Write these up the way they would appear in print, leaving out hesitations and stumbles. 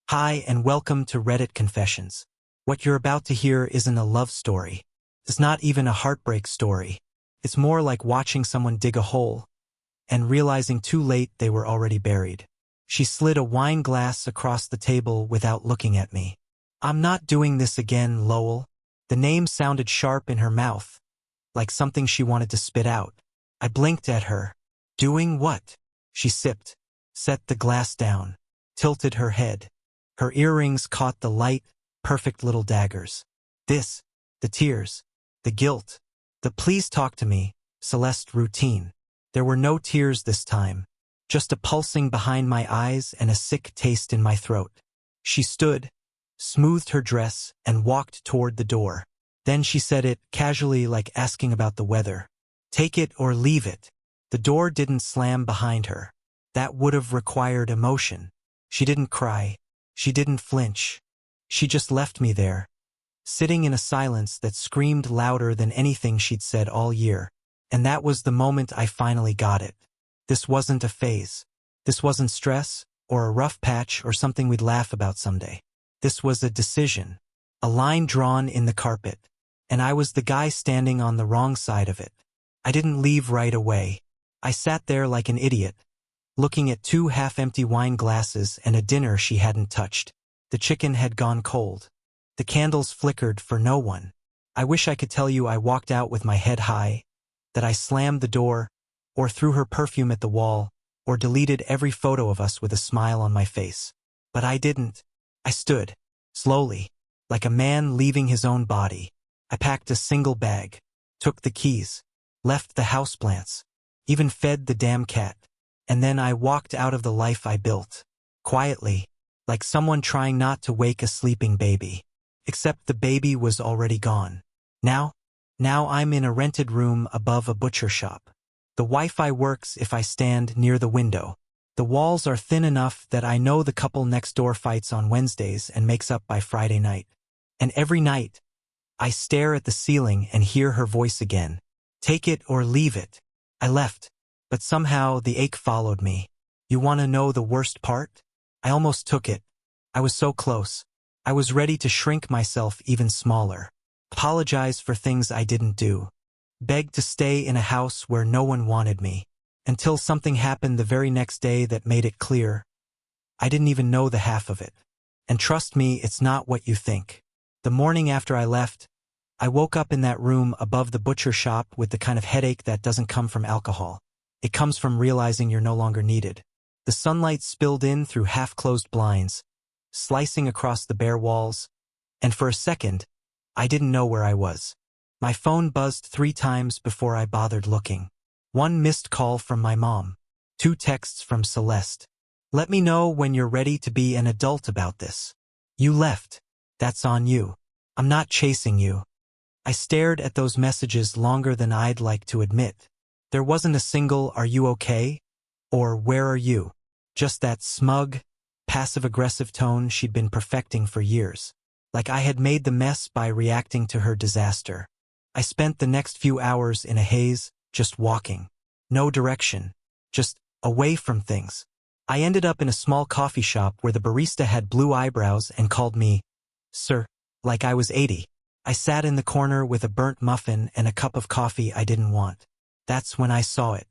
Hi and welcome to Reddit Confessions. What you're about to hear isn't a love story. It's not even a heartbreak story. It's more like watching someone dig a hole and realizing too late they were already buried. She slid a wine glass across the table without looking at me. I'm not doing this again, Lowell. The name sounded sharp in her mouth, like something she wanted to spit out. I blinked at her. Doing what? She sipped, set the glass down, tilted her head. Her earrings caught the light, perfect little daggers. This, the tears, the guilt, the please talk to me, Celeste routine. There were no tears this time, just a pulsing behind my eyes and a sick taste in my throat. She stood, smoothed her dress, and walked toward the door. Then she said it casually, like asking about the weather. Take it or leave it. The door didn't slam behind her. That would have required emotion. She didn't cry. She didn't flinch. She just left me there, sitting in a silence that screamed louder than anything she'd said all year. And that was the moment I finally got it. This wasn't a phase. This wasn't stress, or a rough patch, or something we'd laugh about someday. This was a decision, a line drawn in the carpet, and I was the guy standing on the wrong side of it. I didn't leave right away. I sat there like an idiot, looking at 2 half-empty wine glasses and a dinner she hadn't touched. The chicken had gone cold. The candles flickered for no one. I wish I could tell you I walked out with my head high, that I slammed the door, or threw her perfume at the wall, or deleted every photo of us with a smile on my face. But I didn't. I stood, slowly, like a man leaving his own body. I packed a single bag, took the keys, left the houseplants, even fed the damn cat. And then I walked out of the life I built, quietly, like someone trying not to wake a sleeping baby. Except the baby was already gone. Now I'm in a rented room above a butcher shop. The Wi-Fi works if I stand near the window. The walls are thin enough that I know the couple next door fights on Wednesdays and makes up by Friday night. And every night, I stare at the ceiling and hear her voice again. Take it or leave it. I left. But somehow the ache followed me. You want to know the worst part? I almost took it. I was so close. I was ready to shrink myself even smaller. Apologize for things I didn't do. Beg to stay in a house where no one wanted me. Until something happened the very next day that made it clear. I didn't even know the half of it. And trust me, it's not what you think. The morning after I left, I woke up in that room above the butcher shop with the kind of headache that doesn't come from alcohol. It comes from realizing you're no longer needed. The sunlight spilled in through half-closed blinds, slicing across the bare walls, and for a second, I didn't know where I was. My phone buzzed 3 times before I bothered looking. 1 missed call from my mom. 2 texts from Celeste. Let me know when you're ready to be an adult about this. You left. That's on you. I'm not chasing you. I stared at those messages longer than I'd like to admit. There wasn't a single "Are you okay?" or "Where are you?" Just that smug, passive-aggressive tone she'd been perfecting for years. Like I had made the mess by reacting to her disaster. I spent the next few hours in a haze, just walking. No direction. Just away from things. I ended up in a small coffee shop where the barista had blue eyebrows and called me, "Sir," like I was 80. I sat in the corner with a burnt muffin and a cup of coffee I didn't want. That's when I saw it.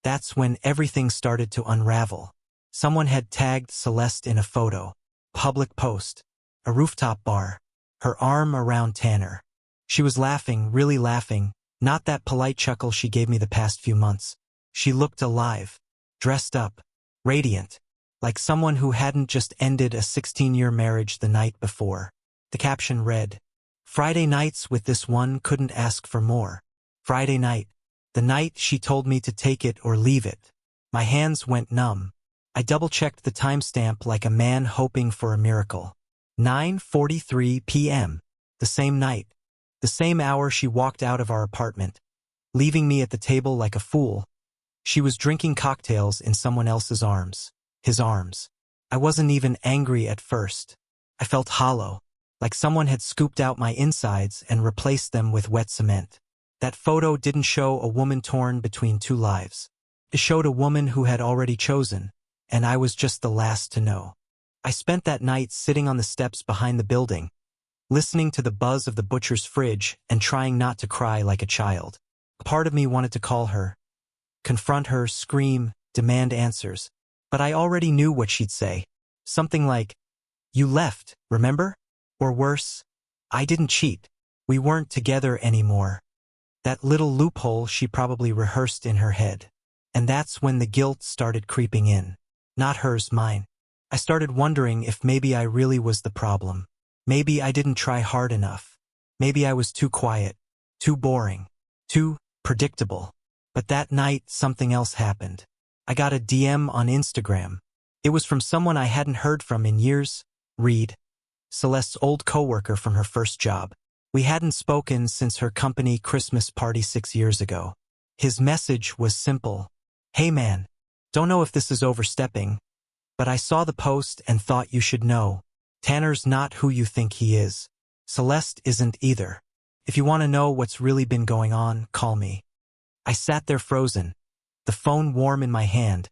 That's when everything started to unravel. Someone had tagged Celeste in a photo. Public post. A rooftop bar. Her arm around Tanner. She was laughing, really laughing, not that polite chuckle she gave me the past few months. She looked alive. Dressed up. Radiant. Like someone who hadn't just ended a 16-year marriage the night before. The caption read, "Friday nights with this one couldn't ask for more." Friday night. The night she told me to take it or leave it. My hands went numb. I double-checked the timestamp like a man hoping for a miracle. 9:43 p.m. The same night. The same hour she walked out of our apartment, leaving me at the table like a fool. She was drinking cocktails in someone else's arms. His arms. I wasn't even angry at first. I felt hollow, like someone had scooped out my insides and replaced them with wet cement. That photo didn't show a woman torn between 2 lives. It showed a woman who had already chosen, and I was just the last to know. I spent that night sitting on the steps behind the building, listening to the buzz of the butcher's fridge and trying not to cry like a child. A part of me wanted to call her, confront her, scream, demand answers. But I already knew what she'd say. Something like, "You left, remember?" Or worse, "I didn't cheat. We weren't together anymore." That little loophole she probably rehearsed in her head. And that's when the guilt started creeping in. Not hers, mine. I started wondering if maybe I really was the problem. Maybe I didn't try hard enough. Maybe I was too quiet, too boring, too predictable. But that night, something else happened. I got a DM on Instagram. It was from someone I hadn't heard from in years, Reed, Celeste's old coworker from her first job. We hadn't spoken since her company Christmas party 6 years ago. His message was simple. "Hey man, don't know if this is overstepping, but I saw the post and thought you should know. Tanner's not who you think he is. Celeste isn't either. If you want to know what's really been going on, call me." I sat there frozen, the phone warm in my hand,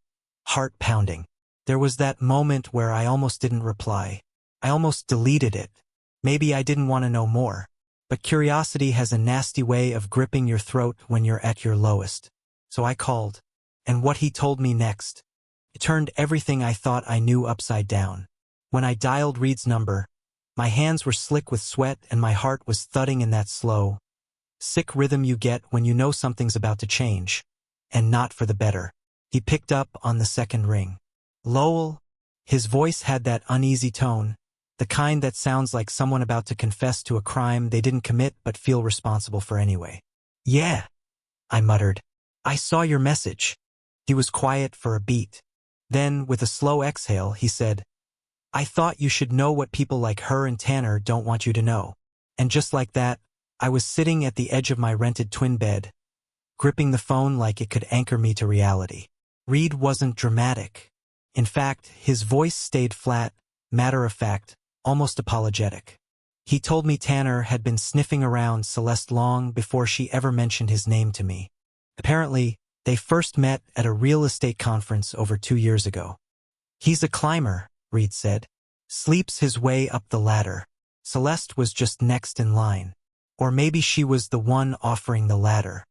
heart pounding. There was that moment where I almost didn't reply. I almost deleted it. Maybe I didn't want to know more. But curiosity has a nasty way of gripping your throat when you're at your lowest. So I called. And what he told me next, it turned everything I thought I knew upside down. When I dialed Reed's number, my hands were slick with sweat and my heart was thudding in that slow, sick rhythm you get when you know something's about to change. And not for the better. He picked up on the second ring. "Lowell." His voice had that uneasy tone, the kind that sounds like someone about to confess to a crime they didn't commit but feel responsible for anyway. "Yeah," I muttered. "I saw your message." He was quiet for a beat. Then, with a slow exhale, he said, "I thought you should know what people like her and Tanner don't want you to know." And just like that, I was sitting at the edge of my rented twin bed, gripping the phone like it could anchor me to reality. Reed wasn't dramatic. In fact, his voice stayed flat, matter-of-fact, almost apologetic. He told me Tanner had been sniffing around Celeste long before she ever mentioned his name to me. Apparently, they first met at a real estate conference over 2 years ago. "He's a climber," Reed said. "Sleeps his way up the ladder." Celeste was just next in line. Or maybe she was the one offering the ladder.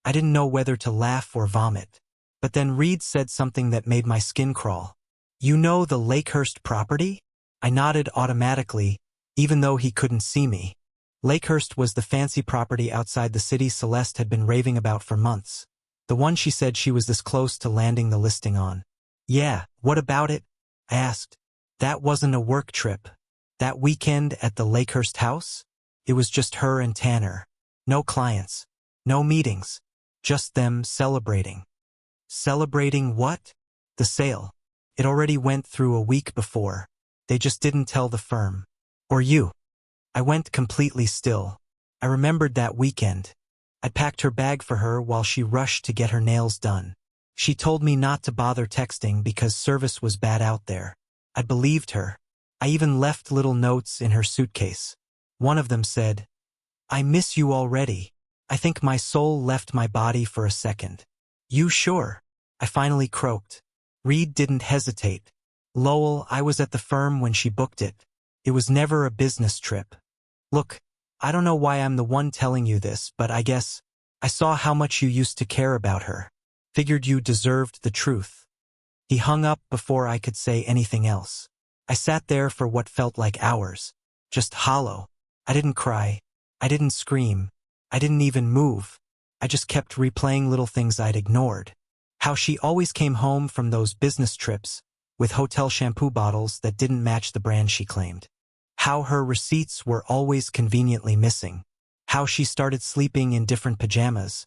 I didn't know whether to laugh or vomit. But then Reed said something that made my skin crawl. "You know the Lakehurst property?" I nodded automatically, even though he couldn't see me. Lakehurst was the fancy property outside the city Celeste had been raving about for months. The one she said she was this close to landing the listing on. "Yeah, what about it?" I asked. "That wasn't a work trip. That weekend at the Lakehurst house? It was just her and Tanner. No clients. No meetings. Just them celebrating." "Celebrating what?" "The sale. It already went through a week before. They just didn't tell the firm. Or you." I went completely still. I remembered that weekend. I'd packed her bag for her while she rushed to get her nails done. She told me not to bother texting because service was bad out there. I believed her. I even left little notes in her suitcase. One of them said, "I miss you already. I think my soul left my body for a second." "You sure?" I finally croaked. Reed didn't hesitate. "Lowell, I was at the firm when she booked it. It was never a business trip. Look, I don't know why I'm the one telling you this, but I guess I saw how much you used to care about her. Figured you deserved the truth." He hung up before I could say anything else. I sat there for what felt like hours, just hollow. I didn't cry. I didn't scream. I didn't even move. I just kept replaying little things I'd ignored. How she always came home from those business trips with hotel shampoo bottles that didn't match the brand she claimed. How her receipts were always conveniently missing. How she started sleeping in different pajamas,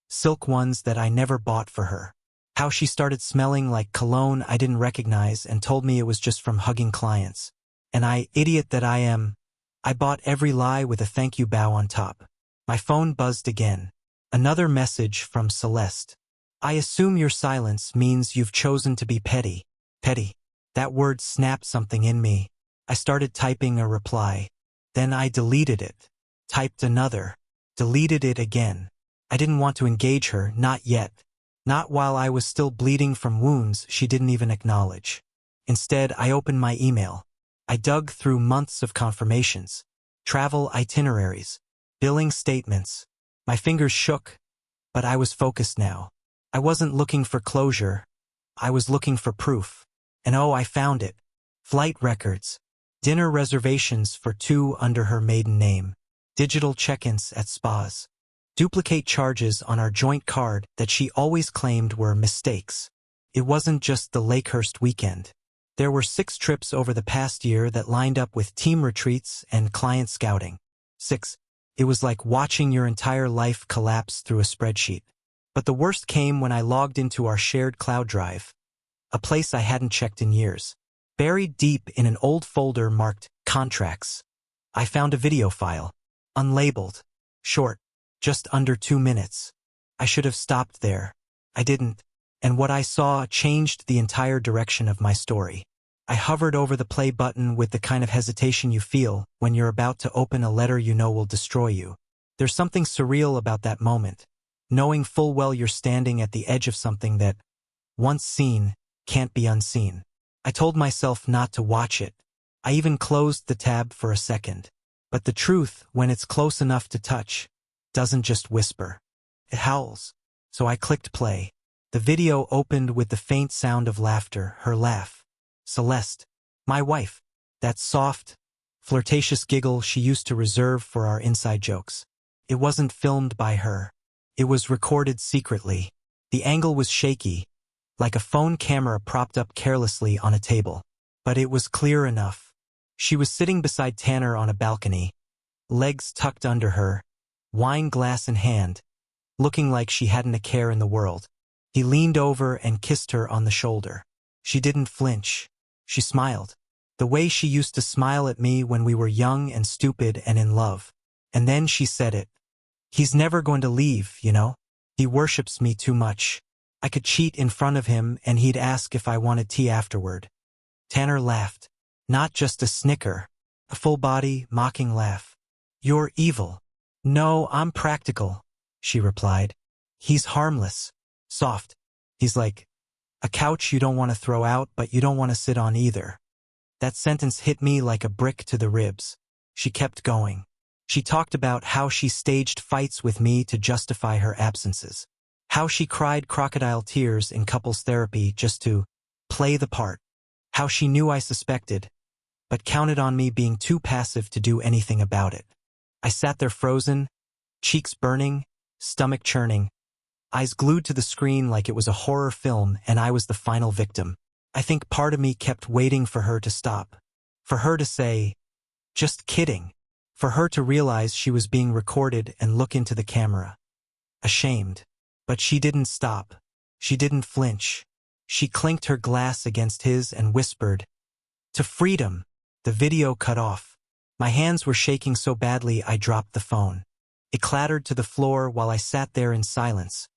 silk ones that I never bought for her. How she started smelling like cologne I didn't recognize and told me it was just from hugging clients. And I, idiot that I am, I bought every lie with a thank you bow on top. My phone buzzed again. Another message from Celeste. "I assume your silence means you've chosen to be petty." Petty. That word snapped something in me. I started typing a reply. Then I deleted it. Typed another. Deleted it again. I didn't want to engage her, not yet. Not while I was still bleeding from wounds she didn't even acknowledge. Instead, I opened my email. I dug through months of confirmations, travel itineraries, billing statements. My fingers shook, but I was focused now. I wasn't looking for closure. I was looking for proof. And oh, I found it. Flight records, dinner reservations for 2 under her maiden name, digital check-ins at spas, duplicate charges on our joint card that she always claimed were mistakes. It wasn't just the Lakehurst weekend. There were 6 trips over the past year that lined up with team retreats and client scouting. 6. It was like watching your entire life collapse through a spreadsheet. But the worst came when I logged into our shared cloud drive, a place I hadn't checked in years. Buried deep in an old folder marked Contracts, I found a video file, unlabeled, short, just under 2 minutes. I should have stopped there. I didn't, and what I saw changed the entire direction of my story. I hovered over the play button with the kind of hesitation you feel when you're about to open a letter you know will destroy you. There's something surreal about that moment, knowing full well you're standing at the edge of something that, once seen, can't be unseen. I told myself not to watch it. I even closed the tab for a second. But the truth, when it's close enough to touch, doesn't just whisper. It howls. So I clicked play. The video opened with the faint sound of laughter, her laugh. Celeste, my wife. That soft, flirtatious giggle she used to reserve for our inside jokes. It wasn't filmed by her. It was recorded secretly. The angle was shaky, like a phone camera propped up carelessly on a table. But it was clear enough. She was sitting beside Tanner on a balcony, legs tucked under her, wine glass in hand, looking like she hadn't a care in the world. He leaned over and kissed her on the shoulder. She didn't flinch. She smiled, the way she used to smile at me when we were young and stupid and in love. And then she said it. He's never going to leave, you know? He worships me too much. I could cheat in front of him and he'd ask if I wanted tea afterward. Tanner laughed. Not just a snicker. A full-body, mocking laugh. You're evil. No, I'm practical, she replied. He's harmless. Soft. He's like a couch you don't want to throw out, but you don't want to sit on either. That sentence hit me like a brick to the ribs. She kept going. She talked about how she staged fights with me to justify her absences. How she cried crocodile tears in couples therapy just to play the part. How she knew I suspected, but counted on me being too passive to do anything about it. I sat there frozen, cheeks burning, stomach churning, eyes glued to the screen like it was a horror film and I was the final victim. I think part of me kept waiting for her to stop. For her to say, just kidding. For her to realize she was being recorded and look into the camera. Ashamed. But she didn't stop. She didn't flinch. She clinked her glass against his and whispered, "To freedom." The video cut off. My hands were shaking so badly I dropped the phone. It clattered to the floor while I sat there in silence,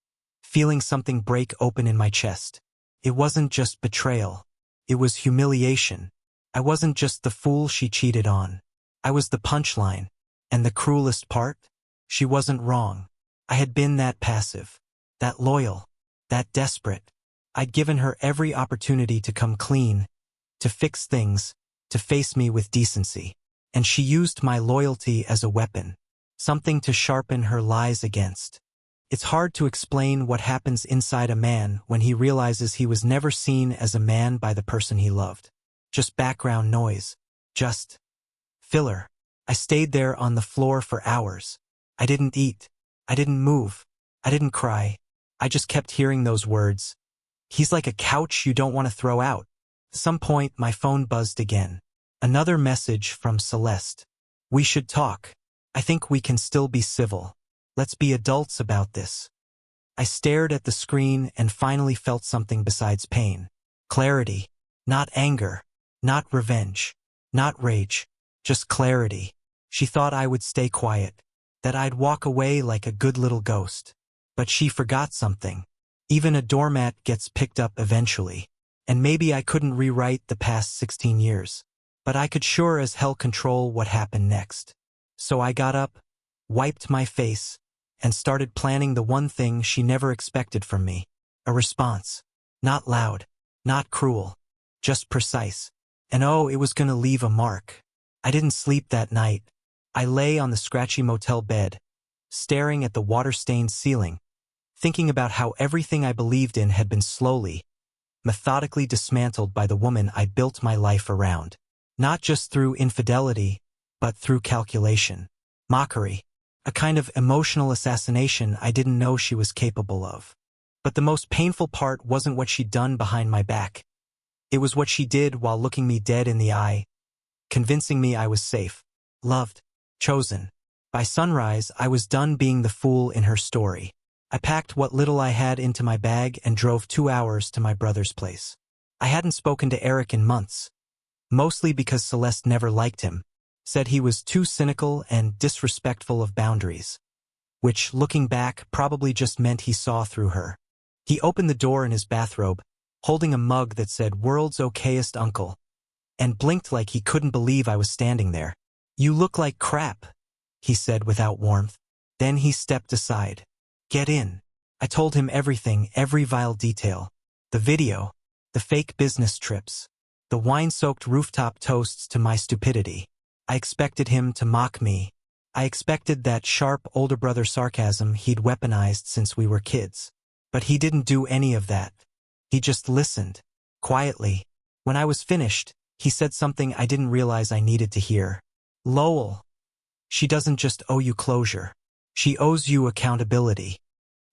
feeling something break open in my chest. It wasn't just betrayal. It was humiliation. I wasn't just the fool she cheated on. I was the punchline. And the cruelest part? She wasn't wrong. I had been that passive, that loyal, that desperate. I'd given her every opportunity to come clean, to fix things, to face me with decency. And she used my loyalty as a weapon, something to sharpen her lies against. It's hard to explain what happens inside a man when he realizes he was never seen as a man by the person he loved. Just background noise. Just filler. I stayed there on the floor for hours. I didn't eat. I didn't move. I didn't cry. I just kept hearing those words. He's like a couch you don't want to throw out. At some point, my phone buzzed again. Another message from Celeste. We should talk. I think we can still be civil. Let's be adults about this. I stared at the screen and finally felt something besides pain. Clarity. Not anger. Not revenge. Not rage. Just clarity. She thought I would stay quiet, that I'd walk away like a good little ghost. But she forgot something. Even a doormat gets picked up eventually. And maybe I couldn't rewrite the past 16 years. But I could sure as hell control what happened next. So I got up, wiped my face, and started planning the one thing she never expected from me. A response. Not loud. Not cruel. just precise. And oh, it was gonna leave a mark. I didn't sleep that night. I lay on the scratchy motel bed, staring at the water-stained ceiling, thinking about how everything I believed in had been slowly, methodically dismantled by the woman I built my life around. Not just through infidelity, but through calculation, mockery, a kind of emotional assassination I didn't know she was capable of. But the most painful part wasn't what she'd done behind my back. It was what she did while looking me dead in the eye, convincing me I was safe, loved, chosen. By sunrise, I was done being the fool in her story. I packed what little I had into my bag and drove 2 hours to my brother's place. I hadn't spoken to Eric in months, mostly because Celeste never liked him, said he was too cynical and disrespectful of boundaries, which, looking back, probably just meant he saw through her. He opened the door in his bathrobe, holding a mug that said "World's Okayest Uncle," and blinked like he couldn't believe I was standing there. "You look like crap," he said without warmth. Then he stepped aside. "Get in." I told him everything, every vile detail. The video, the fake business trips, the wine-soaked rooftop toasts to my stupidity. I expected him to mock me. I expected that sharp older brother sarcasm he'd weaponized since we were kids. But he didn't do any of that. He just listened, quietly. When I was finished, he said something I didn't realize I needed to hear. "Lowell, she doesn't just owe you closure. She owes you accountability.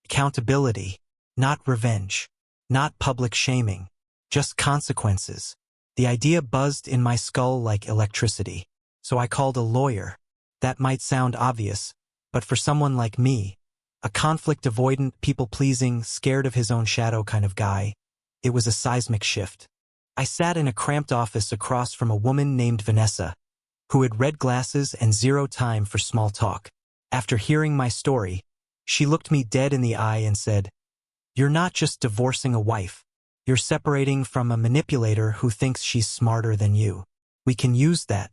Accountability, not revenge, not public shaming, just consequences." The idea buzzed in my skull like electricity. So I called a lawyer. That might sound obvious, but for someone like me, a conflict-avoidant, people-pleasing, scared of his own shadow kind of guy, it was a seismic shift. I sat in a cramped office across from a woman named Vanessa, who had red glasses and zero time for small talk. After hearing my story, she looked me dead in the eye and said, "You're not just divorcing a wife. You're separating from a manipulator who thinks she's smarter than you. We can use that."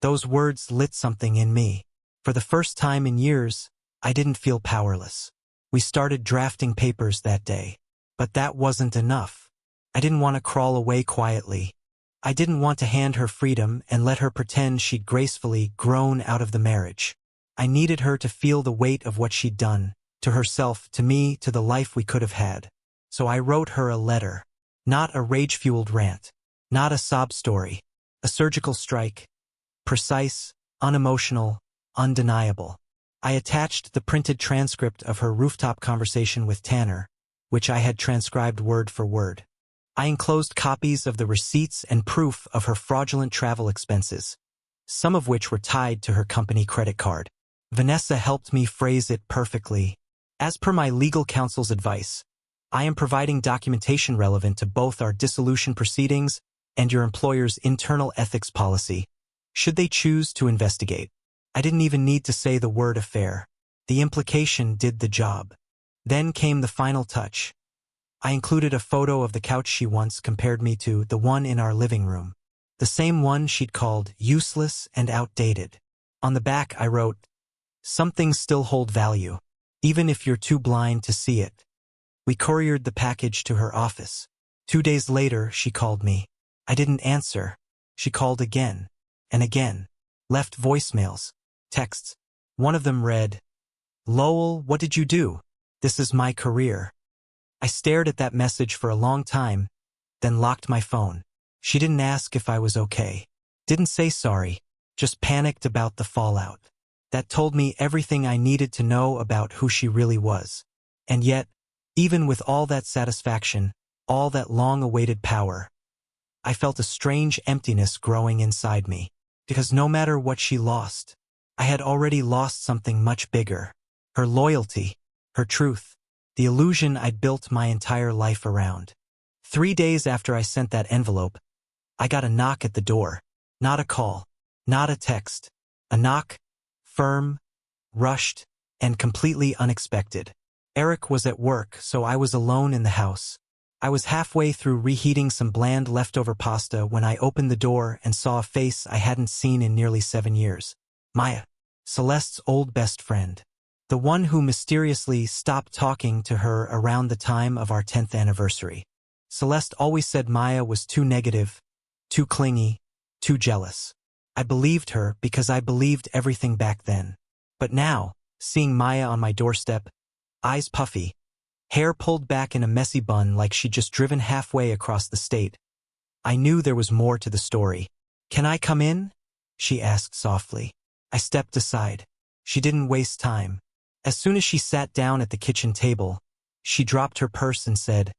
Those words lit something in me. For the first time in years, I didn't feel powerless. We started drafting papers that day. But that wasn't enough. I didn't want to crawl away quietly. I didn't want to hand her freedom and let her pretend she'd gracefully grown out of the marriage. I needed her to feel the weight of what she'd done, to herself, to me, to the life we could have had. So I wrote her a letter. Not a rage-fueled rant. Not a sob story. A surgical strike. Precise, unemotional, undeniable. I attached the printed transcript of her rooftop conversation with Tanner, which I had transcribed word for word. I enclosed copies of the receipts and proof of her fraudulent travel expenses, some of which were tied to her company credit card. Vanessa helped me phrase it perfectly. "As per my legal counsel's advice, I am providing documentation relevant to both our dissolution proceedings and your employer's internal ethics policy, should they choose to investigate." I didn't even need to say the word affair. The implication did the job. Then came the final touch. I included a photo of the couch she once compared me to, the one in our living room. The same one she'd called useless and outdated. On the back I wrote, "Some things still hold value, even if you're too blind to see it." We couriered the package to her office. 2 days later, she called me. I didn't answer. She called again and again, left voicemails, texts. One of them read, "Lowell, what did you do? This is my career." I stared at that message for a long time, then locked my phone. She didn't ask if I was okay. Didn't say sorry, just panicked about the fallout. That told me everything I needed to know about who she really was. And yet, even with all that satisfaction, all that long-awaited power, I felt a strange emptiness growing inside me. Because no matter what she lost, I had already lost something much bigger. Her loyalty, her truth, the illusion I'd built my entire life around. 3 days after I sent that envelope, I got a knock at the door. Not a call, not a text. A knock, firm, rushed, and completely unexpected. Eric was at work, so I was alone in the house. I was halfway through reheating some bland leftover pasta when I opened the door and saw a face I hadn't seen in nearly 7 years. Maya, Celeste's old best friend. The one who mysteriously stopped talking to her around the time of our 10th anniversary. Celeste always said Maya was too negative, too clingy, too jealous. I believed her because I believed everything back then. But now, seeing Maya on my doorstep, eyes puffy, hair pulled back in a messy bun like she'd just driven halfway across the state, I knew there was more to the story. "Can I come in?" she asked softly. I stepped aside. She didn't waste time. As soon as she sat down at the kitchen table, she dropped her purse and said,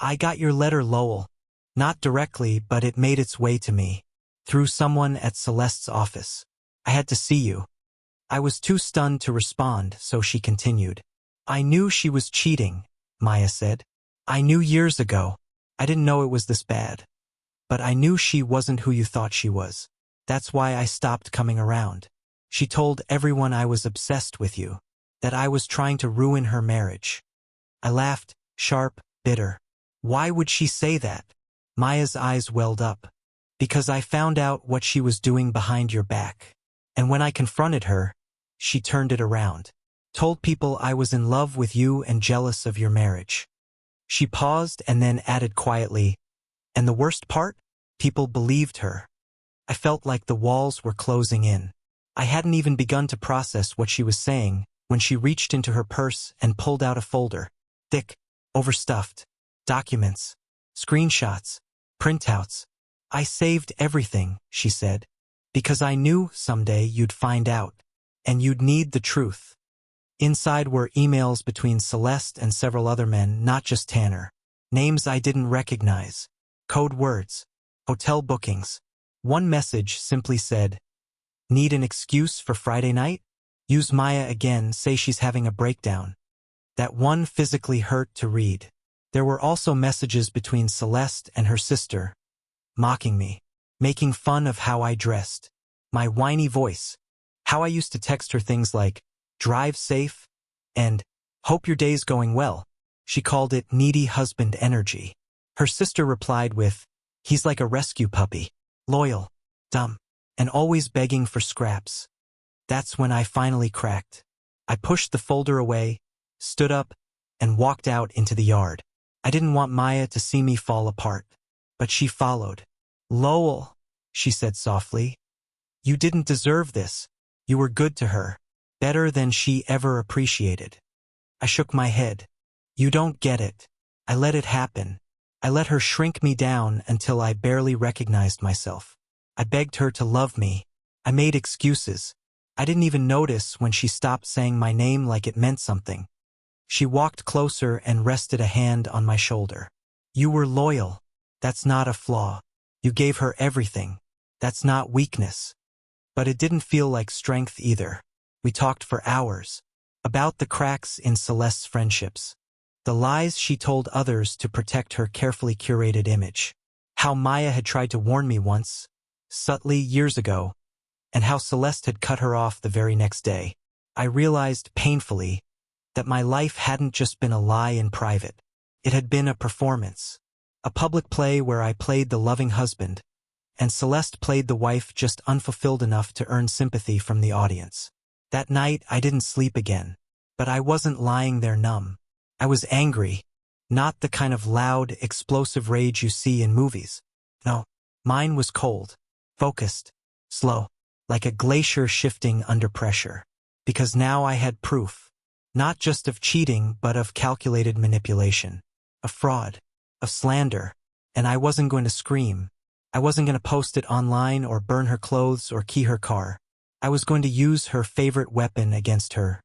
"I got your letter, Lowell." Not directly, but it made its way to me. Through someone at Celeste's office. "I had to see you." I was too stunned to respond, so she continued. "I knew she was cheating," Maya said. "I knew years ago. I didn't know it was this bad. But I knew she wasn't who you thought she was. That's why I stopped coming around. She told everyone I was obsessed with you, that I was trying to ruin her marriage." I laughed, sharp, bitter. "Why would she say that?" Maya's eyes welled up. "Because I found out what she was doing behind your back. And when I confronted her, she turned it around. Told people I was in love with you and jealous of your marriage." She paused and then added quietly, "And the worst part? People believed her." I felt like the walls were closing in. I hadn't even begun to process what she was saying when she reached into her purse and pulled out a folder. Thick, overstuffed, documents, screenshots, printouts. "I saved everything," she said, "because I knew someday you'd find out, and you'd need the truth." Inside were emails between Celeste and several other men, not just Tanner. Names I didn't recognize. Code words. Hotel bookings. One message simply said, "Need an excuse for Friday night? Use Maya again, say she's having a breakdown." That one physically hurt to read. There were also messages between Celeste and her sister, mocking me, making fun of how I dressed, my whiny voice, how I used to text her things like, "Drive safe," and "Hope your day's going well." She called it needy husband energy. Her sister replied with, "He's like a rescue puppy, loyal, dumb, and always begging for scraps." That's when I finally cracked. I pushed the folder away, stood up, and walked out into the yard. I didn't want Maya to see me fall apart, but she followed. "Lowell," she said softly, "you didn't deserve this. You were good to her, better than she ever appreciated." I shook my head. "You don't get it. I let it happen. I let her shrink me down until I barely recognized myself. I begged her to love me. I made excuses. I didn't even notice when she stopped saying my name like it meant something." She walked closer and rested a hand on my shoulder. "You were loyal. That's not a flaw. You gave her everything. That's not weakness." But it didn't feel like strength either. We talked for hours. About the cracks in Celeste's friendships. The lies she told others to protect her carefully curated image. How Maya had tried to warn me once, subtly years ago, and how Celeste had cut her off the very next day. I realized painfully that my life hadn't just been a lie in private. It had been a performance. A public play where I played the loving husband, and Celeste played the wife just unfulfilled enough to earn sympathy from the audience. That night I didn't sleep again, but I wasn't lying there numb. I was angry, not the kind of loud, explosive rage you see in movies. No, mine was cold, focused, slow, like a glacier shifting under pressure. Because now I had proof, not just of cheating but of calculated manipulation, of fraud, of slander, and I wasn't going to scream. I wasn't going to post it online or burn her clothes or key her car. I was going to use her favorite weapon against her.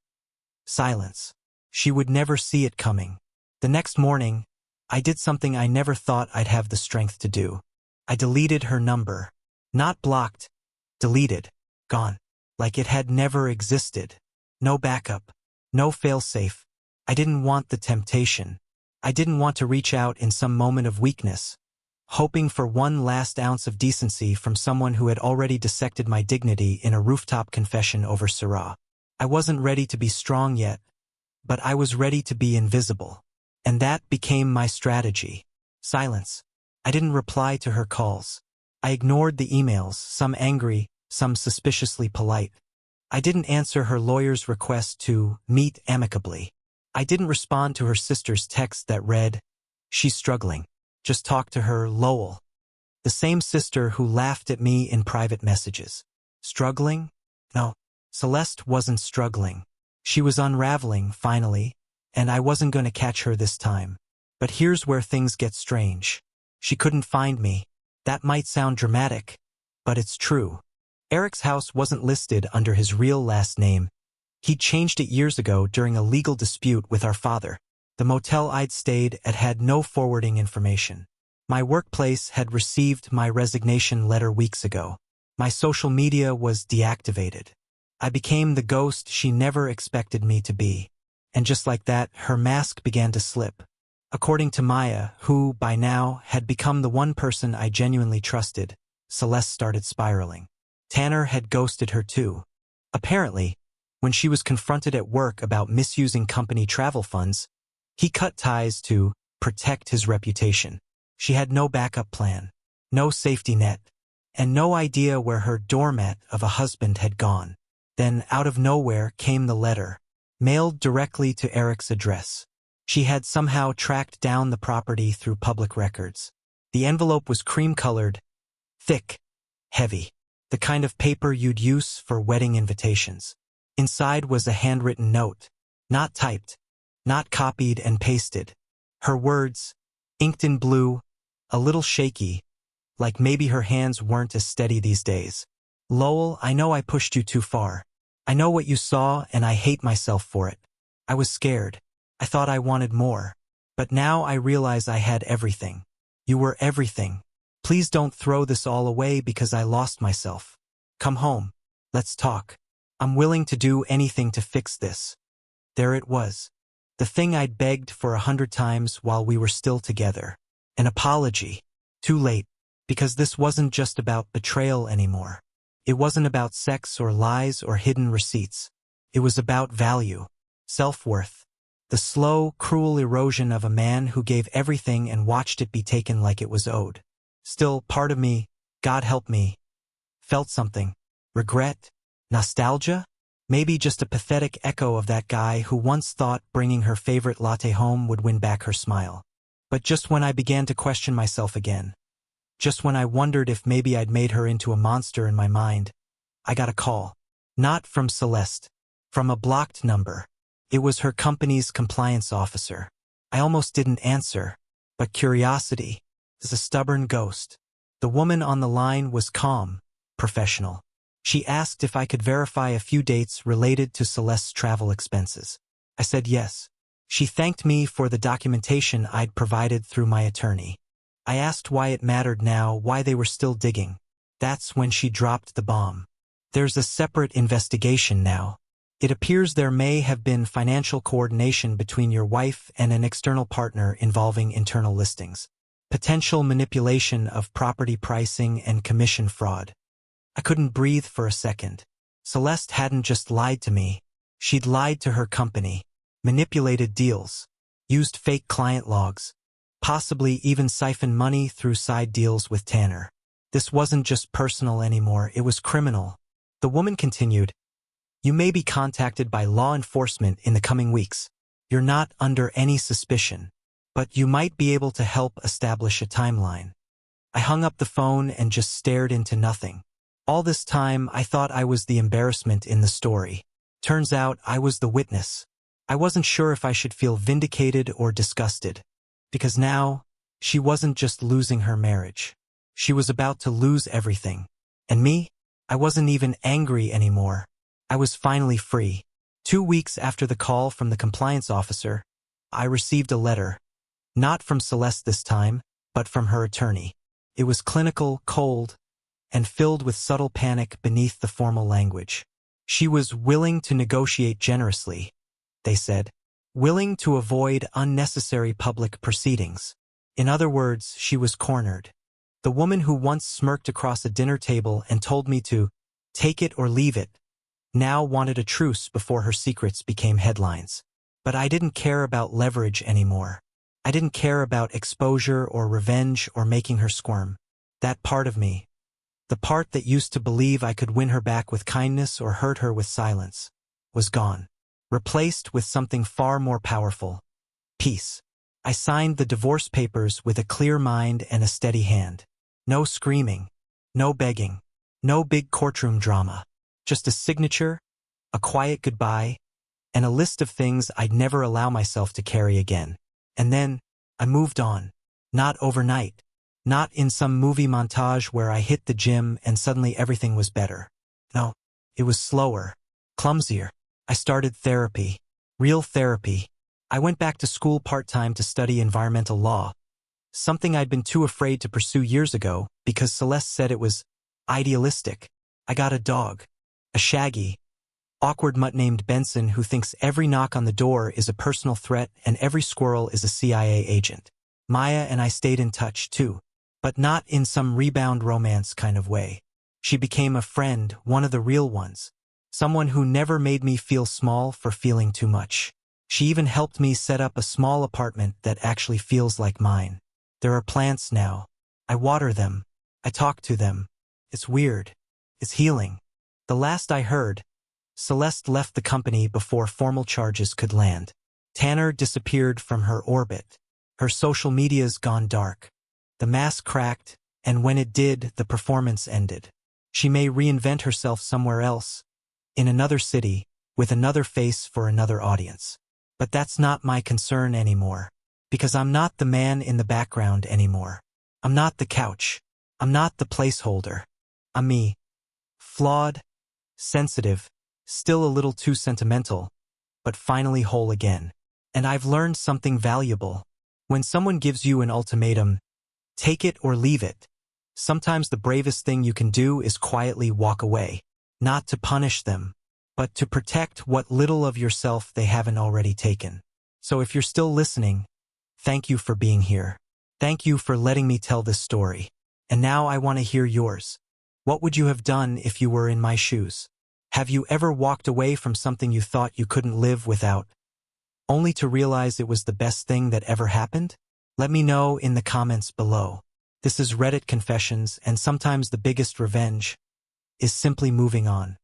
Silence. She would never see it coming. The next morning, I did something I never thought I'd have the strength to do. I deleted her number. Not blocked. Deleted. Gone. Like it had never existed. No backup. No failsafe. I didn't want the temptation. I didn't want to reach out in some moment of weakness, hoping for one last ounce of decency from someone who had already dissected my dignity in a rooftop confession over Syrah. I wasn't ready to be strong yet, but I was ready to be invisible. And that became my strategy. Silence. I didn't reply to her calls. I ignored the emails, some angry, some suspiciously polite. I didn't answer her lawyer's request to meet amicably. I didn't respond to her sister's text that read, "She's struggling. Just talk to her, Lowell. The same sister who laughed at me in private messages. Struggling? No, Celeste wasn't struggling. She was unraveling, finally, and I wasn't going to catch her this time. But here's where things get strange. She couldn't find me. That might sound dramatic, but it's true. Eric's house wasn't listed under his real last name. He'd changed it years ago during a legal dispute with our father. The motel I'd stayed at had no forwarding information. My workplace had received my resignation letter weeks ago. My social media was deactivated. I became the ghost she never expected me to be. And just like that, her mask began to slip. According to Maya, who, by now, had become the one person I genuinely trusted, Celeste started spiraling. Tanner had ghosted her too. Apparently, when she was confronted at work about misusing company travel funds, he cut ties to protect his reputation. She had no backup plan, no safety net, and no idea where her doormat of a husband had gone. Then, out of nowhere, came the letter, mailed directly to Eric's address. She had somehow tracked down the property through public records. The envelope was cream-colored, thick, heavy, the kind of paper you'd use for wedding invitations. Inside was a handwritten note, not typed, not copied and pasted. Her words, inked in blue, a little shaky, like maybe her hands weren't as steady these days. Lowell, I know I pushed you too far. I know what you saw and I hate myself for it. I was scared. I thought I wanted more. But now I realize I had everything. You were everything. Please don't throw this all away because I lost myself. Come home. Let's talk. I'm willing to do anything to fix this. There it was. The thing I'd begged for 100 times while we were still together. An apology. Too late. Because this wasn't just about betrayal anymore. It wasn't about sex or lies or hidden receipts. It was about value, self-worth, the slow, cruel erosion of a man who gave everything and watched it be taken like it was owed. Still, part of me, God help me, felt something. Regret? Nostalgia? Maybe just a pathetic echo of that guy who once thought bringing her favorite latte home would win back her smile. But just when I began to question myself again, just when I wondered if maybe I'd made her into a monster in my mind, I got a call. Not from Celeste. From a blocked number. It was her company's compliance officer. I almost didn't answer, but curiosity is a stubborn ghost. The woman on the line was calm, professional. She asked if I could verify a few dates related to Celeste's travel expenses. I said yes. She thanked me for the documentation I'd provided through my attorney. I asked why it mattered now, why they were still digging. That's when she dropped the bomb. There's a separate investigation now. It appears there may have been financial coordination between your wife and an external partner involving internal listings. Potential manipulation of property pricing and commission fraud. I couldn't breathe for a second. Celeste hadn't just lied to me. She'd lied to her company, manipulated deals, used fake client logs, possibly even siphoned money through side deals with Tanner. This wasn't just personal anymore, it was criminal. The woman continued, "You may be contacted by law enforcement in the coming weeks. You're not under any suspicion, but you might be able to help establish a timeline." I hung up the phone and just stared into nothing. All this time, I thought I was the embarrassment in the story. Turns out I was the witness. I wasn't sure if I should feel vindicated or disgusted. Because now, she wasn't just losing her marriage. She was about to lose everything. And me? I wasn't even angry anymore. I was finally free. 2 weeks after the call from the compliance officer, I received a letter. Not from Celeste this time, but from her attorney. It was clinical, cold, and filled with subtle panic beneath the formal language. She was willing to negotiate generously, they said. Willing to avoid unnecessary public proceedings. In other words, she was cornered. The woman who once smirked across a dinner table and told me to take it or leave it, now wanted a truce before her secrets became headlines. But I didn't care about leverage anymore. I didn't care about exposure or revenge or making her squirm. That part of me, the part that used to believe I could win her back with kindness or hurt her with silence, was gone. Replaced with something far more powerful. Peace. I signed the divorce papers with a clear mind and a steady hand. No screaming, no begging, no big courtroom drama. Just a signature, a quiet goodbye, and a list of things I'd never allow myself to carry again. And then, I moved on. Not overnight. Not in some movie montage where I hit the gym and suddenly everything was better. No, it was slower, clumsier. I started therapy. Real therapy. I went back to school part-time to study environmental law, something I'd been too afraid to pursue years ago because Celeste said it was idealistic. I got a dog. A shaggy, awkward mutt named Benson who thinks every knock on the door is a personal threat and every squirrel is a CIA agent. Maya and I stayed in touch, too, but not in some rebound romance kind of way. She became a friend, one of the real ones, someone who never made me feel small for feeling too much. She even helped me set up a small apartment that actually feels like mine. There are plants now. I water them. I talk to them. It's weird. It's healing. The last I heard, Celeste left the company before formal charges could land. Tanner disappeared from her orbit. Her social media's gone dark. The mask cracked, and when it did, the performance ended. She may reinvent herself somewhere else, in another city, with another face for another audience. But that's not my concern anymore. Because I'm not the man in the background anymore. I'm not the couch. I'm not the placeholder. I'm me. Flawed, sensitive, still a little too sentimental, but finally whole again. And I've learned something valuable. When someone gives you an ultimatum, take it or leave it. Sometimes the bravest thing you can do is quietly walk away. Not to punish them, but to protect what little of yourself they haven't already taken. So if you're still listening, thank you for being here. Thank you for letting me tell this story. And now I want to hear yours. What would you have done if you were in my shoes? Have you ever walked away from something you thought you couldn't live without, only to realize it was the best thing that ever happened? Let me know in the comments below. This is Reddit Confessions, and sometimes the biggest revenge is simply moving on.